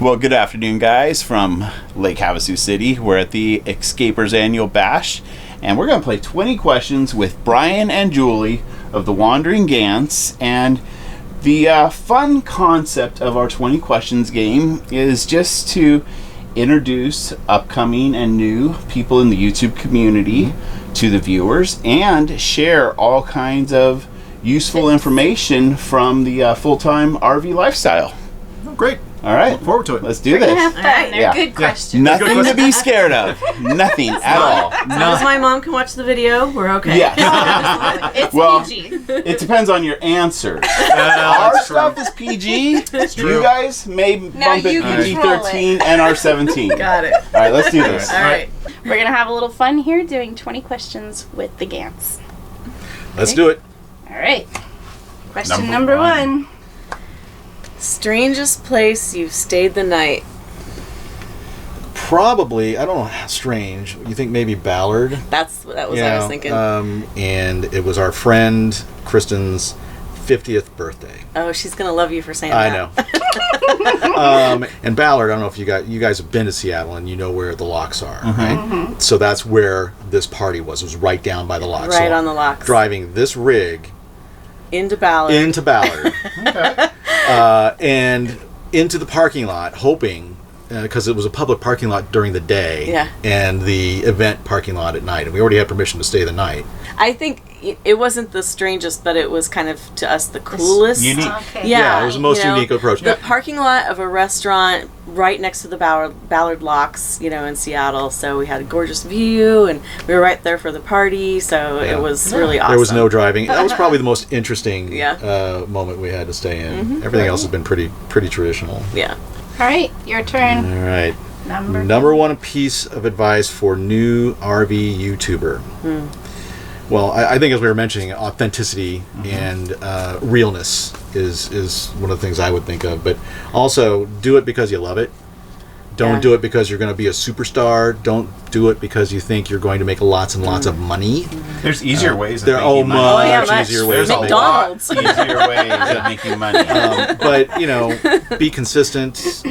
Well, good afternoon, guys, from Lake Havasu City. We're at the Escapers Annual Bash, and we're going to play 20 questions with Brian and Julie of the Wandering Gants. And the fun concept of our 20 questions game is just to introduce upcoming and new people in the YouTube community to the viewers and share all kinds of useful information from the full-time RV lifestyle. Oh, great. All right. Look forward to it. Let's do this. Have fun. They're good questions. Nothing to be scared of. Nothing at all. As long as my mom can watch the video, we're okay. Yeah. It's Well, PG. It depends on your answers. Our that's stuff is PG. true. You guys may bump it you PG-13 and R-17. Got it. All right, let's do this. All right. We're going to have a little fun here doing 20 questions with the Gants. Let's do it. All right. Question number one. Strangest place you've stayed the night? Probably, I don't know how strange. You think maybe Ballard? That was what I was thinking. And it was our friend Kristen's 50th birthday. Oh, she's gonna love you for saying I that. know. And Ballard, I don't know if you guys have been to Seattle and you know where the locks are, right? So that's where this party was. It was right down by the locks. Right So on the locks. Driving this rig Into Ballard. into Ballard. And into the parking lot, hoping, because it was a public parking lot during the day, Yeah. and the event parking lot at night, and we already had permission to stay the night. I think it wasn't the strangest, but it was kind of, to us, the coolest. Unique. Okay. Yeah, it was the most unique approach. The parking lot of a restaurant right next to the Ballard Locks, in Seattle. So we had a gorgeous view, and we were right there for the party. So Yeah. it was really awesome. There was no driving. That was probably the most interesting moment we had to stay in. Everything else has been pretty traditional. Yeah. All right, your turn. All right. Number one piece of advice for new RV YouTuber. Well, I think as we were mentioning, authenticity and realness is one of the things I would think of. But also, do it because you love it. Don't do it because you're going to be a superstar. Don't do it because you think you're going to make lots and lots of money. There's easier ways of There are making money. much much. easier ways. There's a of making McDonald's. lot easier ways of making money. But be consistent.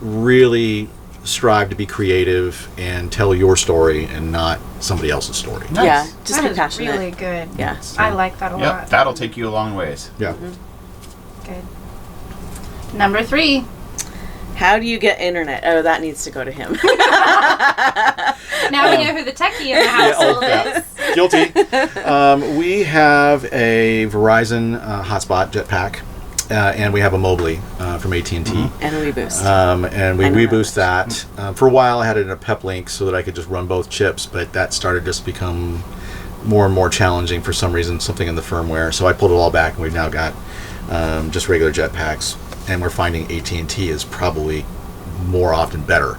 Really strive to be creative and tell your story and not somebody else's story. Nice. Yeah. Just That be is passionate. really good. Yeah. I like that a Yep, lot. that'll take you a long ways. Yeah. Good. Number 3. How do you get internet? Oh, that needs to go to him. Now we know who the techie in the household is. Guilty. We have a Verizon hotspot jetpack, and we have a Mobley from AT&T. And a WeBoost. And we I know reboost that. For a while, I had it in a PepLink so that I could just run both chips, but that started just to become more and more challenging for some reason, something in the firmware. So I pulled it all back, and we've now got just regular jetpacks. And we're finding AT&T is probably more often better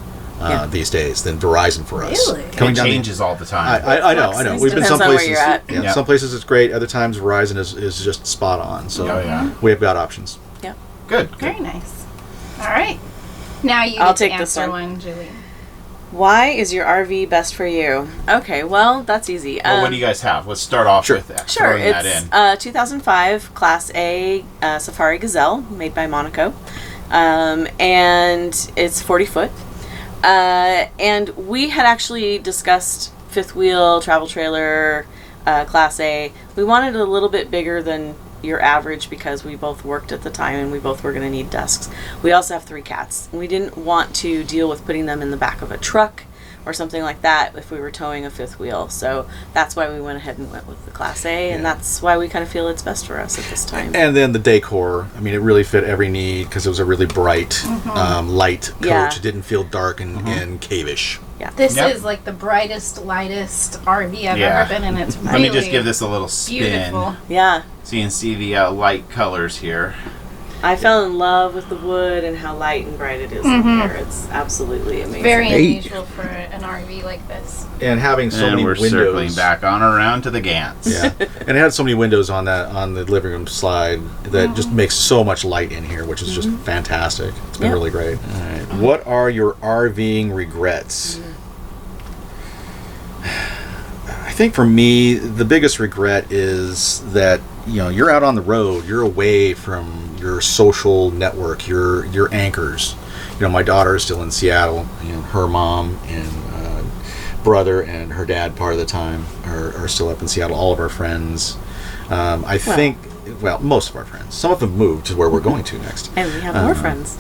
these days than Verizon for us. Really? It changes all the time. I know. We've been Depends some on where places. you're at. Yeah, Yep. Some places it's great. Other times Verizon is just spot on. So we've got options. Yeah. Good. Very nice. All right. Now you I'll get to take this answer one. one, Julie. Why is your RV best for you? Okay, well, that's easy. Well, what do you guys have? Let's start off with that. Sure, Throwing that in. it's 2005 Class A Safari Gazelle made by Monaco, and it's 40 foot. And we had actually discussed fifth wheel travel trailer, Class A. We wanted it a little bit bigger than your average because we both worked at the time and we both were going to need desks. We also have 3 cats. We didn't want to deal with putting them in the back of a truck or something like that if we were towing a fifth wheel. So that's why we went ahead and went with the Class A, and that's why we kind of feel it's best for us at this time. And then the decor, I mean, it really fit every need because it was a really bright, light coach. Yeah. It didn't feel dark and cave-ish. Yeah. This Yep. is like the brightest, lightest RV I've Yeah. ever been in. It's Let really me just give this a little spin. beautiful. Yeah. So you can see the light colors here. I fell in love with the wood and how light and bright it is in here. It's absolutely amazing. Very unusual for an RV like this. And having so and many we're windows. circling back on around to the Gants. Yeah. And it had so many windows on the living room slide that just makes so much light in here, which is just fantastic. It's been really great. All right. What are your RVing regrets? I think for me, the biggest regret is that you're out on the road, you're away from your social network, your anchors. my daughter is still in Seattle. Her mom and brother and her dad part of the time are still up in Seattle. All of our friends, I think, most of our friends. Some of them moved to where we're going to next. And we have more friends.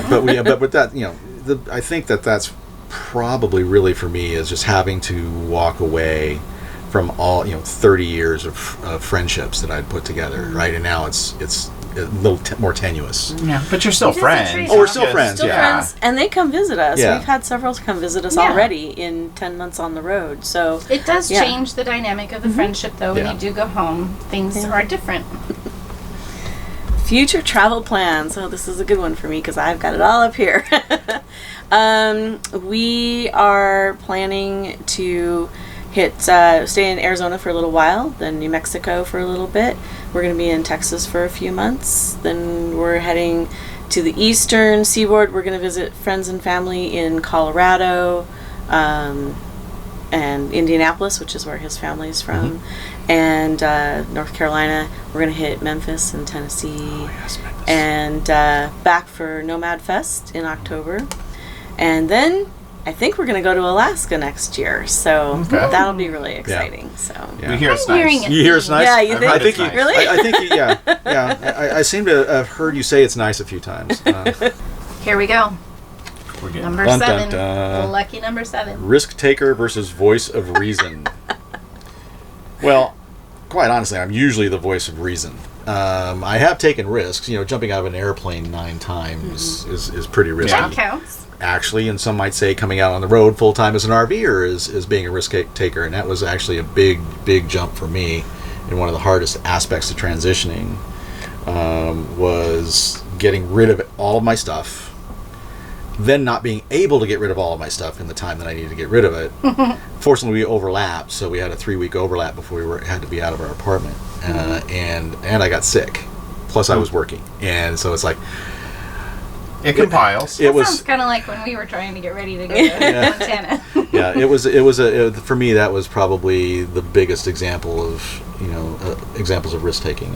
But with that, I think that's probably really for me is just having to walk away from all 30 years of friendships that I'd put together, right? And now it's a little more tenuous. Yeah, but you're still friends. Oh, we're still friends. Still friends, and they come visit us. Yeah. We've had several come visit us already in 10 months on the road. So it does change the dynamic of the friendship, though. When Yeah. you do go home, things are different. Future travel plans. Oh, this is a good one for me because I've got it all up here. We are planning to stay in Arizona for a little while, then New Mexico for a little bit. We're going to be in Texas for a few months. Then we're heading to the eastern seaboard. We're going to visit friends and family in Colorado and Indianapolis, which is where his family is from, and North Carolina. We're going to hit Memphis and Tennessee. Oh, yes, Memphis. And back for Nomad Fest in October. And then I think we're going to go to Alaska next year, so that'll be really exciting. So Yeah. We hear it's I'm hearing nice. it. You hear it's nice? Yeah, you think? I think It's you, nice. Really? I think you, yeah. I seem to have heard you say it's nice a few times. Here we go. We're getting Number Dun, dun, 7. dun. Lucky number 7. Risk taker versus voice of reason. Well, quite honestly, I'm usually the voice of reason. I have taken risks. Jumping out of an airplane 9 times is pretty risky. That counts. Actually, and some might say coming out on the road full time as an RVer is being a risk taker, and that was actually a big jump for me. And one of the hardest aspects of transitioning was getting rid of all of my stuff, then not being able to get rid of all of my stuff in the time that I needed to get rid of it. Fortunately, we overlapped, so we had a 3-week overlap before we had to be out of our apartment, and I got sick. Plus, I was working, and so it's like. It compiles. It Sounds was kind of like when we were trying to get ready to go to Montana. yeah. It was for me that was probably the biggest example of examples of risk taking.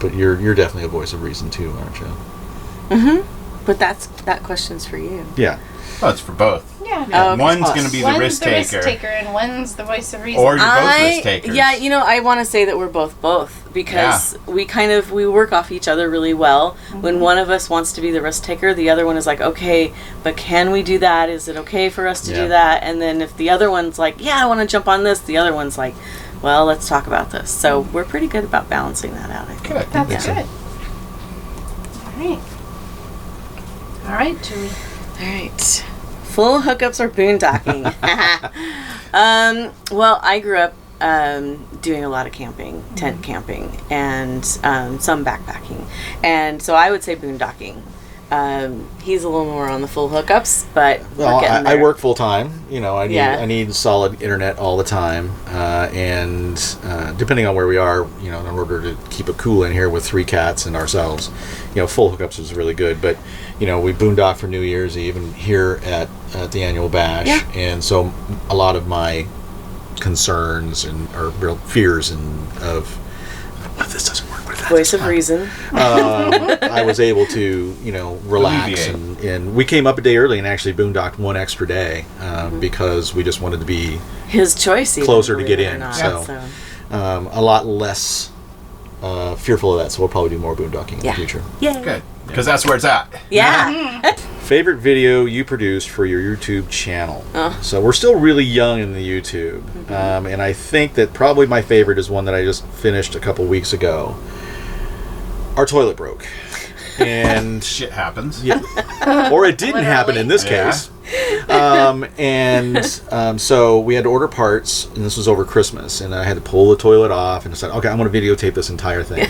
But you're definitely a voice of reason too, aren't you? but that question's for you. Yeah. Oh, it's for both. Yeah. Oh, okay. One's going to be the One's risk the risk taker. taker and one's the voice of reason. Or you're both risk takers. Yeah, I want to say that we're both because we work off each other really well. When one of us wants to be the risk taker, the other one is like, okay, but can we do that? Is it okay for us to do that? And then if the other one's like, yeah, I want to jump on this, the other one's like, well, let's talk about this. So we're pretty good about balancing that out, I think. Good. That's good. All right, Julie. All right. Full hookups or boondocking? Well, I grew up doing a lot of camping, tent camping, and some backpacking. And so I would say boondocking. He's a little more on the full hookups, but Well, we're getting there. I work full time. I need solid internet all the time, and depending on where we are, in order to keep it cool in here with 3 cats and ourselves, full hookups is really good. But we boondock for New Year's Eve and here at the annual bash, and so a lot of my concerns or real fears of what if this doesn't work. Voice of reason. I was able to, relax, Alleviate. and we came up a day early and actually boondocked 1 extra day because we just wanted to be His choice. Even, closer to believe get it or in. not. So a lot less fearful of that. So we'll probably do more boondocking in the future. Yay. Good. Because that's where it's at. Yeah. Favorite video you produced for your YouTube channel? So we're still really young in the YouTube, and I think that probably my favorite is one that I just finished a couple weeks ago. Our toilet broke, and Shit happens. or it didn't happen in this Yeah. case. So we had to order parts, and this was over Christmas, and I had to pull the toilet off and decided, okay, I'm going to videotape this entire thing.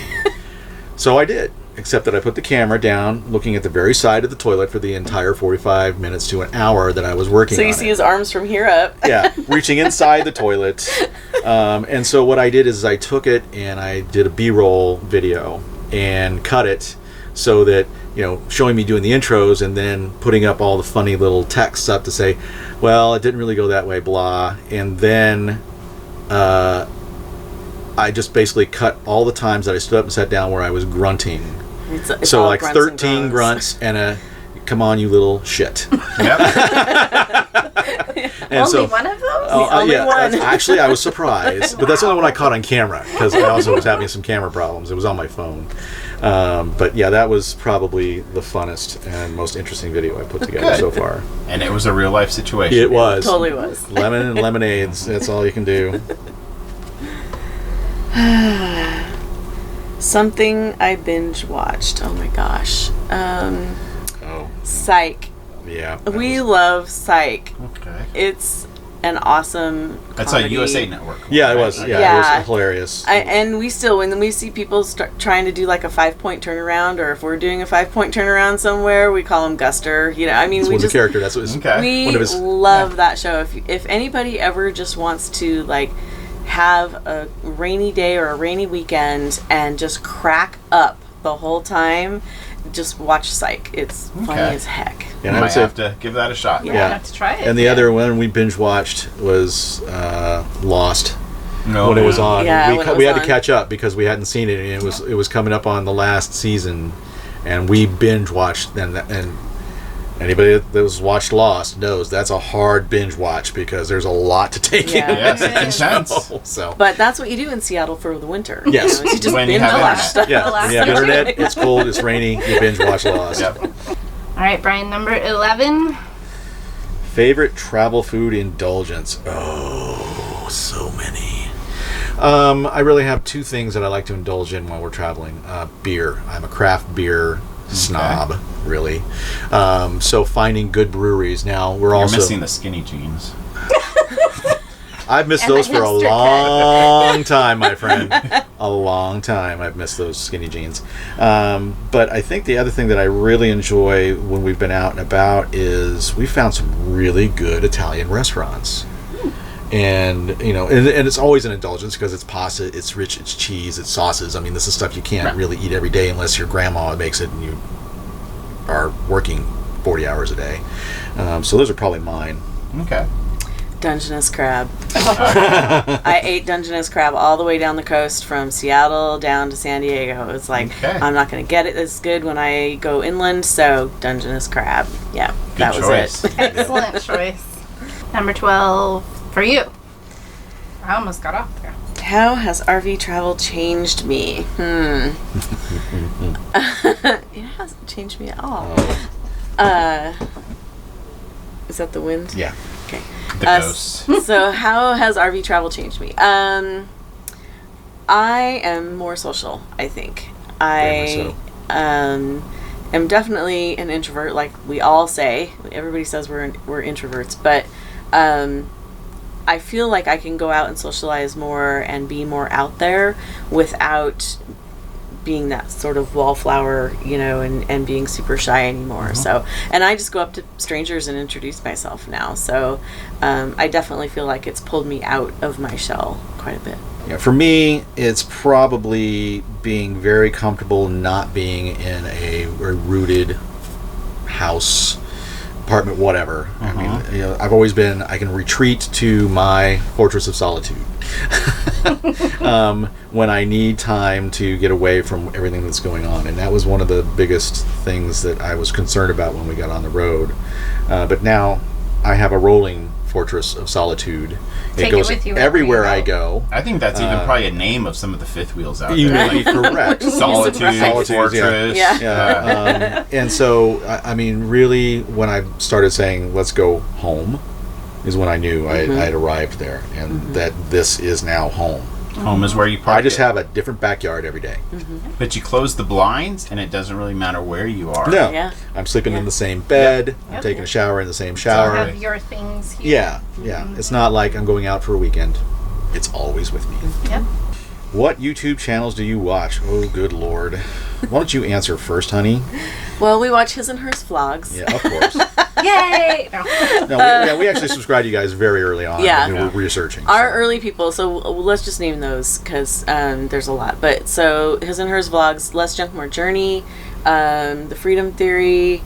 So I did, except that I put the camera down, looking at the very side of the toilet for the entire 45 minutes to an hour that I was working So on you it. see his arms from here up. Yeah, reaching inside the toilet. And so what I did is I took it and I did a B-roll video and cut it so that, showing me doing the intros and then putting up all the funny little texts up to say, well, it didn't really go that way, blah. And then I just basically cut all the times that I stood up and sat down where I was grunting. It's So all like grunts and 13 groans. grunts and a come on, you little shit. Yep. And Only one of those? only one. Actually, I was surprised, but that's the only one I caught on camera because I also was having some camera problems. It was on my phone. But yeah, that was probably the funnest and most interesting video I put together Good. so far. And it was a real life situation. It was. Totally was. Lemon and lemonades. That's all you can do. Something I binge watched. Oh my gosh. Oh, Psych. yeah. We love Psych. Okay. It's an awesome That's comedy. a USA Network. Yeah, it was. Yeah, Yeah. it was hilarious. And we still, when we see people start trying to do like a 5-point turnaround, or if we're doing a 5-point turnaround somewhere, we call him Guster. You know, I mean, It's we one of the just character. That's what his, Okay. we one of his. love that show. If anybody ever just wants to like have a rainy day or a rainy weekend and just crack up the whole time, just watch Psych. It's funny Okay. as heck. And I I would might say, have to give that a shot. Yeah, Yeah. I have to try it. and the other one we binge watched was Lost. No, When it was on, Yeah, when it we was had on. to catch up because we hadn't seen it, and it was coming up on the last season, and we binge watched. And anybody that was watched Lost knows that's a hard binge watch because there's a lot to take Yeah. in. Yes, it's intense. So But that's what you do in Seattle for the winter. Yes. You know, is you just When you binge have watch internet. stuff. yeah, Last when you have season. internet, it's cold, it's rainy, you binge watch Lost. Yep. All right, Brian, number 11. Favorite travel food indulgence? Oh, so many. I really have two things that I like to indulge in while we're traveling. Beer. I'm a craft beer snob, really. So finding good breweries. Now we're You're also missing the skinny jeans. I've missed And those the for a hipster long time, my friend. A long time. I've missed those skinny jeans. But I think the other thing that I really enjoy when we've been out and about is we found some really good Italian restaurants. And you know, and it's always an indulgence because it's pasta, it's rich, it's cheese, it's sauces. I mean, this is stuff you can't Right. really eat every day unless your grandma makes it and you are working 40 hours a day. So those are probably mine. Okay. Dungeness crab. I ate Dungeness crab all the way down the coast from Seattle down to San Diego. It's like, Okay. I'm not going to get it as good when I go inland, so Dungeness crab. Yeah, Good that choice. was it. Excellent choice. Number 12 for you. I almost got off there. How has RV travel changed me? It hasn't changed me at all. Is that the wind? Yeah. Okay. The ghosts. So how has RV travel changed me? I am more social, I think. Very much am definitely an introvert, like we all say. Everybody says we're introverts, but I feel like I can go out and socialize more and be more out there without being that sort of wallflower, you know, and being super shy anymore. So, and I just go up to strangers and introduce myself now. So, I definitely feel like it's pulled me out of my shell quite a bit. Yeah, for me, it's probably being very comfortable not being in a rooted house, apartment, whatever. I mean, you know, I've always been, I can retreat to my fortress of solitude when I need time to get away from everything that's going on. And that was one of the biggest things that I was concerned about when we got on the road. But now I have a rolling fortress of solitude. Take it goes with you wherever everywhere you I go. go. I think that's even probably a name of some of the fifth wheels out You there. may be correct. Solitude, Solitudes, Fortress. Yeah. Yeah, and so I mean, really, when I started saying "let's go home," is when I knew I had arrived there, and that this is now home. Home is where you park I just it. have a different backyard every day. But you close the blinds, and it doesn't really matter where you are. No, Yeah. I'm sleeping in the same bed. I'm Yep. taking a shower in the same You shower. have your things here. Yeah, yeah. It's not like I'm going out for a weekend. It's always with me. Yep. What YouTube channels do you watch? Oh, good Lord. Why don't you answer first, honey? Well, we watch Hisandhersvlogs. Yeah, of course. Yay! No. No, we actually subscribed to you guys very early on Yeah. when we were researching. Our so. early people, so let's just name those because there's a lot. But so his and hers vlogs, Less Junk, More Journey, The Freedom Theory,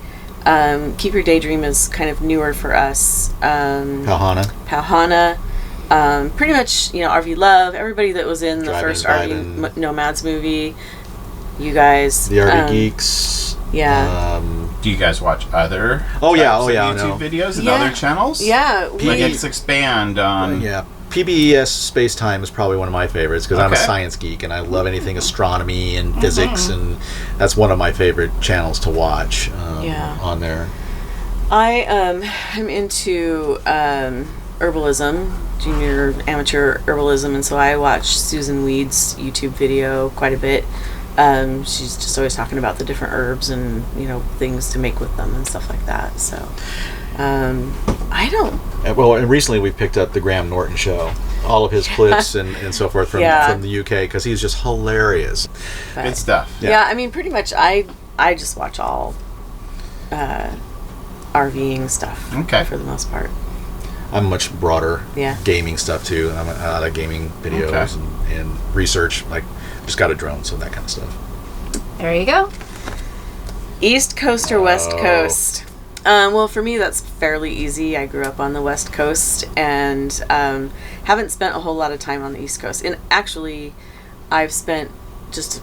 Keep Your Daydream is kind of newer for us. Palhana. Palhana, pretty much, you know, RV Love, everybody that was in the Driving, first Vibing. RV Nomads movie, you guys. The RV Geeks. Yeah. Do you guys watch other YouTube videos and other channels? Yeah. Let's expand on... Yeah. PBES Space Time is probably one of my favorites because I'm a science geek and I love anything astronomy and physics, and that's one of my favorite channels to watch on there. I'm into herbalism, junior amateur herbalism, and so I watch Susan Weed's YouTube video quite a bit. She's just always talking about the different herbs and things to make with them and stuff like that. So I don't. Well, and recently we picked up the Graham Norton show, all of his clips and so forth from the UK, because he's just hilarious. But, good stuff. Yeah, I mean, pretty much I just watch all RVing stuff for the most part. I'm much broader. Yeah. Gaming stuff too. I'm out of gaming videos and research. Like, just got a drone, so that kind of stuff. There you go. East Coast or West Coast? Well, for me, that's fairly easy. I grew up on the West Coast and haven't spent a whole lot of time on the East Coast. And actually, I've spent just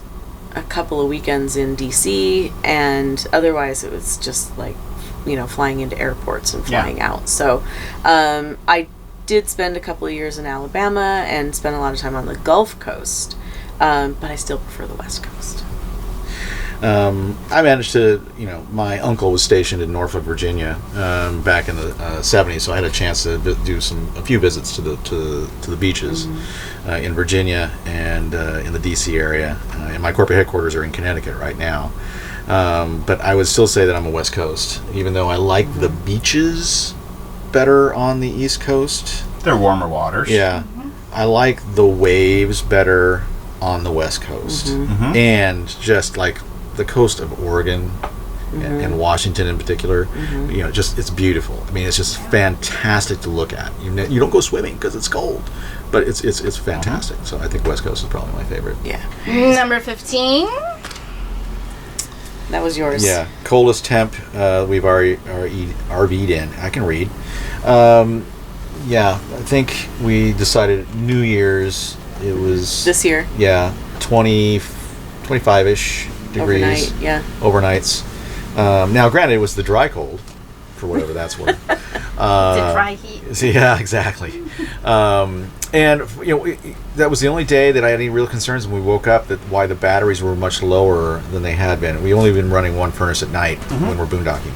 a couple of weekends in DC, and otherwise it was just like, flying into airports and flying out. So I did spend a couple of years in Alabama and spent a lot of time on the Gulf Coast, but I still prefer the West Coast. I managed to, my uncle was stationed in Norfolk, Virginia, back in the 70s, so I had a chance to do a few visits to the beaches in Virginia and in the DC area. And my corporate headquarters are in Connecticut right now. But I would still say that I'm a West Coast, even though I like the beaches better on the East Coast. They're warmer waters. Yeah. I like the waves better on the West Coast. And just like the coast of Oregon and Washington in particular, it's beautiful. I mean, it's just fantastic to look at. You don't go swimming because it's cold, but it's fantastic. So I think West Coast is probably my favorite. Yeah. Number 15. That was yours. Yeah. Coldest temp we've already RV'd in. I can read. I think we decided New Year's. It was this year. Yeah, 25-ish degrees. Overnight, yeah. Overnights. Now, granted, it was the dry cold, for whatever that's worth. The dry heat. Yeah, exactly. And that was the only day that I had any real concerns when we woke up that why the batteries were much lower than they had been. We only been running one furnace at night when we're boondocking.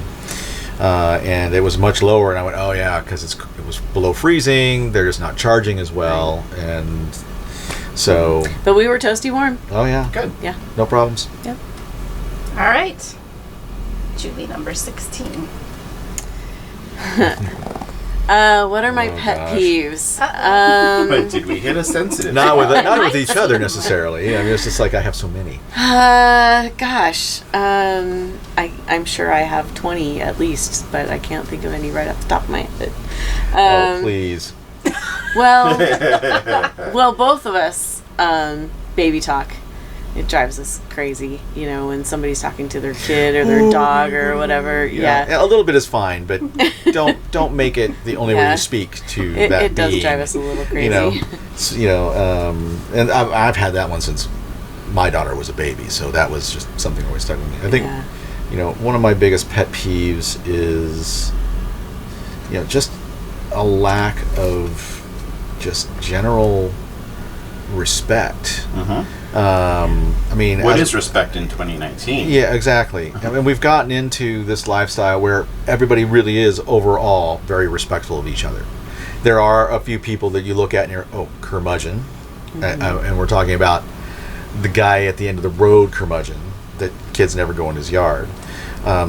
And it was much lower, and I went, oh yeah, because it was below freezing. They're just not charging as well, and so. But we were toasty warm. Oh yeah, good. Yeah, no problems. Yep. All right, Julie, number 16. What are my pet peeves? But did we hit a sensitive? Not with each other necessarily. I mean, it's just like I have so many. Gosh, I'm sure I have 20 at least, but I can't think of any right off the top of my head. Oh, please. Well, both of us baby talk. It drives us crazy, when somebody's talking to their kid or their dog or whatever. Yeah. A little bit is fine, but don't make it the only way you speak to that being. It does drive us a little crazy. And I've had that one since my daughter was a baby, so that was just something that always stuck with me. I think, one of my biggest pet peeves is, just a lack of just general respect. I mean, what is respect in 2019? Yeah, exactly. I mean, we've gotten into this lifestyle where everybody really is overall very respectful of each other. There are a few people that you look at and you're, curmudgeon, and we're talking about the guy at the end of the road curmudgeon that kids never go in his yard.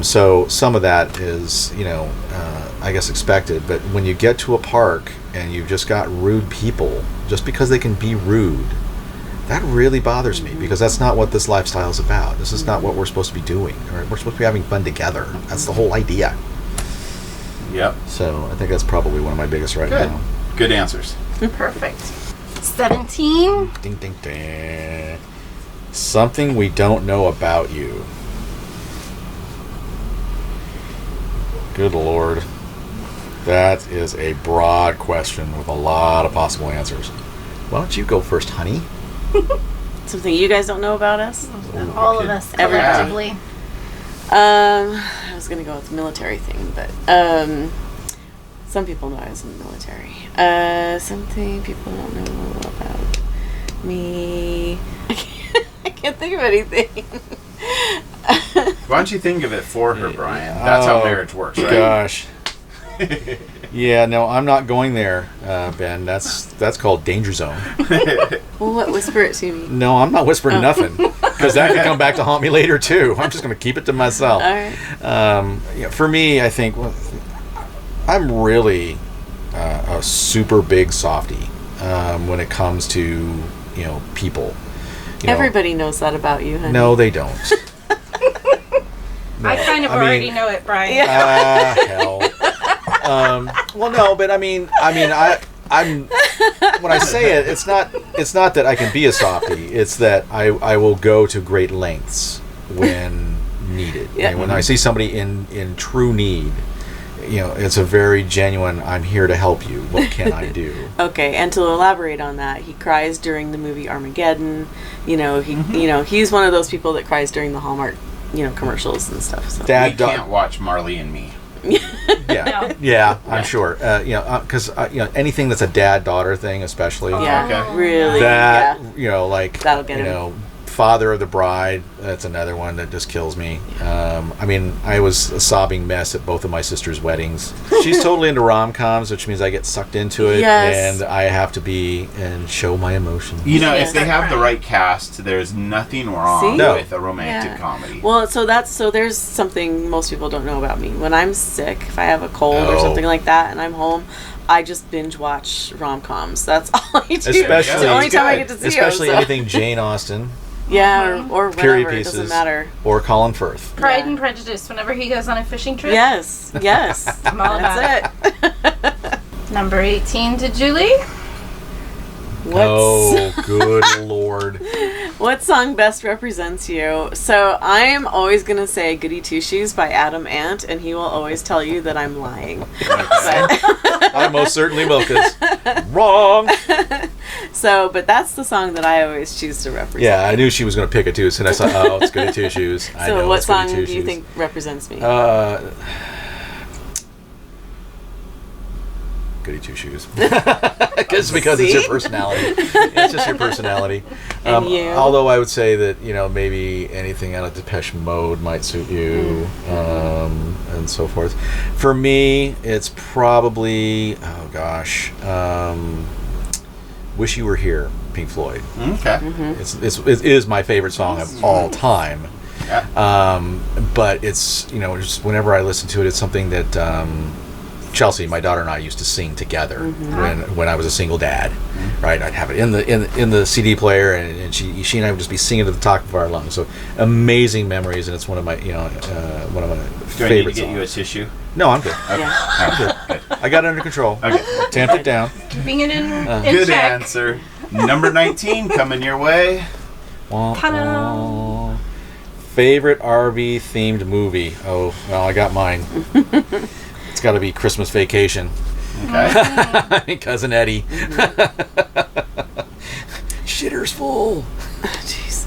So some of that is, I guess expected. But when you get to a park and you've just got rude people, just because they can be rude, that really bothers me, because that's not what this lifestyle is about. This is not what we're supposed to be doing. We're supposed to be having fun together. That's the whole idea. Yep. So I think that's probably one of my biggest now. Good answers. Perfect. 17. Ding, ding, ding. Something we don't know about you. Good Lord. That is a broad question with a lot of possible answers. Why don't you go first, honey? Something you guys don't know about us? All of us collectively. Let's was going to go with the military thing, but some people know I was in the military. Something people don't know about me. I can't think of anything. Why don't you think of it for her, Brian? That's how marriage works, right? Gosh. Yeah, no, I'm not going there, Ben. That's called danger zone. Well, what? Whisper it to me. No, I'm not whispering nothing, because that could come back to haunt me later too. I'm just going to keep it to myself. All right. For me, I think I'm really a super big softie when it comes to people. Everybody knows that about you, honey. No, they don't. No. I kind of already know it, Brian. Hell. Well, no, but I'm when I say it, it's not that I can be a softie. It's that I will go to great lengths when needed. Yeah. And when I see somebody in true need, it's a very genuine, I'm here to help you. What can I do? Okay, and to elaborate on that, he cries during the movie Armageddon. He's one of those people that cries during the Hallmark, commercials and stuff. So. We can't watch Marley and Me. Yeah, No. yeah, I'm sure. Because anything that's a dad-daughter thing, especially. Yeah, Okay. really. That yeah. like That'll get him. Father of the Bride. That's another one that just kills me. I was a sobbing mess at both of my sister's weddings. She's totally into rom-coms, which means I get sucked into it, Yes. and I have to be and show my emotions. If they have the right cast, there's nothing wrong See? No. with a romantic Yeah. comedy. Well, so there's something most people don't know about me. When I'm sick, if I have a cold or Oh. something like that, and I'm home, I just binge watch rom-coms. That's all I do. Especially- it's the only time I good. get to see Especially them. So. anything Jane Austen, Yeah, or period whatever. It pieces, doesn't matter. or Colin Firth. Pride Yeah. and Prejudice, whenever he goes on a fishing trip. Yes. I'm all about That's it. Number 18 to Julie. Oh, good Lord. What song best represents you? So I'm always going to say Goody Two Shoes by Adam Ant, and he will always tell you that I'm lying. I most certainly will, because wrong. But that's the song that I always choose to represent. Yeah, I knew she was going to pick it too, so I saw, it's Goody Two Shoes. I So know what it's Goody song Two do you Shoes. think represents me? Goody Two Shoes. because it's your See? personality. It's just your personality. And you? Although I would say that, maybe anything out of Depeche Mode might suit you, and so forth. For me, it's probably, Wish You Were Here, Pink Floyd. Okay. It is my favorite song of all time. Yeah. But it's, just whenever I listen to it, it's something that Chelsea, my daughter, and I used to sing together when I was a single dad. Right, I'd have it in the CD player, and she and I would just be singing at the top of our lungs. So amazing memories, and it's one of my one of my Do I need to favorite get you a songs. tissue? No, I'm good. Okay. Yeah. Good. I got it under control. Okay. Tamped it down. Keeping it in Good check. answer. Number 19 coming your way. Wah, Ta-da. wah. Favorite RV themed movie? Oh, well, I got mine. It's got to be Christmas Vacation. Okay. Cousin Eddie. Shitter's full. Jeez.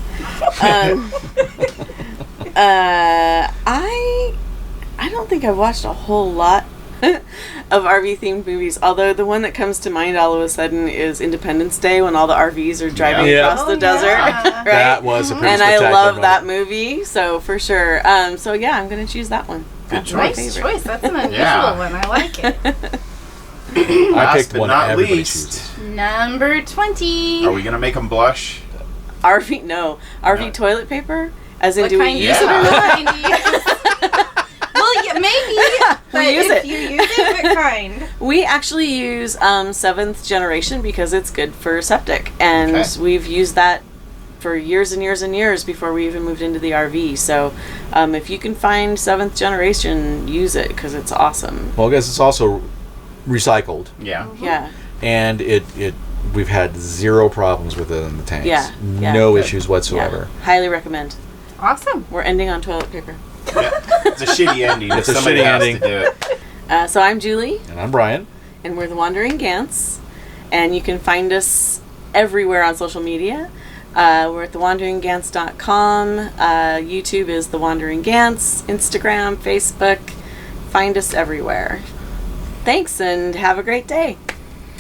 I don't think I've watched a whole lot of RV themed movies. Although the one that comes to mind all of a sudden is Independence Day, when all the RVs are driving Yeah. across the Oh, desert. yeah. Right? That was a pretty And I spectacular love moment. that movie, so for sure. So yeah, I'm gonna choose that one. That's my Nice favorite. choice. That's an unusual Yeah. one. I like it. I Last picked but one not everybody least. chooses. Number 20. Are we going to make them blush? RV No. toilet paper. As in, What do we kind use of- it or what not? kind do you use? Well, yeah, maybe. But use if it. you use it, what kind? We actually use 7th generation because it's good for septic, and Okay. we've used that for years and years and years before we even moved into the RV. So if you can find 7th generation, use it because it's awesome. Well, I guess it's also recycled, Yeah. Yeah. and we've had zero problems with it in the tanks. Yeah, yeah. No Good. issues whatsoever. Yeah. Highly recommend. Awesome. We're ending on toilet paper. Yeah. It's a shitty ending. It's a Somebody shitty has ending. to do it. So I'm Julie, And I'm Brian. and we're the Wandering Gants, and you can find us everywhere on social media. We're at thewanderinggants.com. YouTube is The Wandering Gants. Instagram, Facebook. Find us everywhere. Thanks, and have a great day.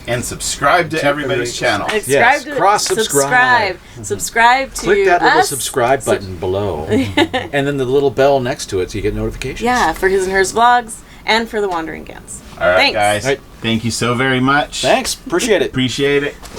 And subscribe to everybody's channel. Yes, cross-subscribe. Subscribe to Click that little us. subscribe button below. And then the little bell next to it so you get notifications. Yeah, for Hisandhersvlogs and for The Wandering Gants. All right, Thanks. guys. All right. Thank you so very much. Thanks. Appreciate it. Appreciate it.